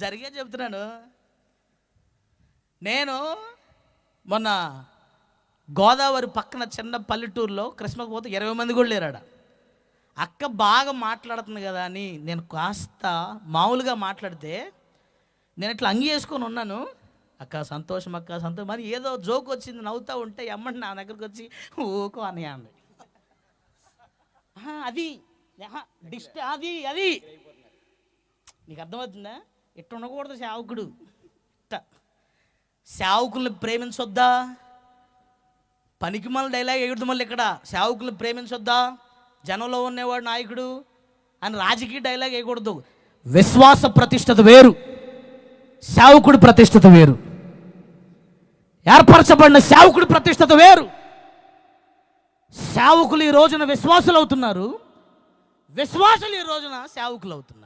జరిగే చెప్తున్నాను. నేను మొన్న గోదావరి పక్కన చిన్న పల్లెటూరులో క్రిస్మస్ పోతే 20 మంది కూడా లేరాడ. అక్క బాగా మాట్లాడుతుంది కదా అని నేను కాస్త మామూలుగా మాట్లాడితే నేను ఇట్లా అంగి వేసుకొని ఉన్నాను. అక్క సంతోషం, అక్క సంతోషం మరి ఏదో జోక్ వచ్చింది, నవ్వుతూ ఉంటే ఎమ్మంటే నా దగ్గరకు వచ్చి ఊకో అని అంది. అది అది అది నీకు అర్థమవుతుందా? ఇట్ట ఉండకూడదు సేవకుడు. సేవకుల్ని ప్రేమించొద్దా? పనికి మళ్ళీ డైలాగ్ ఎగుడుదు. మళ్ళీ ఇక్కడ సేవకుల్ని ప్రేమించొద్దా, జనంలో ఉన్నవాడు నాయకుడు అని రాజకీయ డైలాగ్ వేయకూడదు. విశ్వాస ప్రతిష్టత వేరు, సేవకుడి ప్రతిష్టత వేరు. ఏర్పరచబడిన సేవకుడి ప్రతిష్టత వేరు. సేవకులు ఈ రోజున విశ్వాసులు అవుతున్నారు, విశ్వాసులు ఈ రోజున సేవకులు అవుతున్నారు.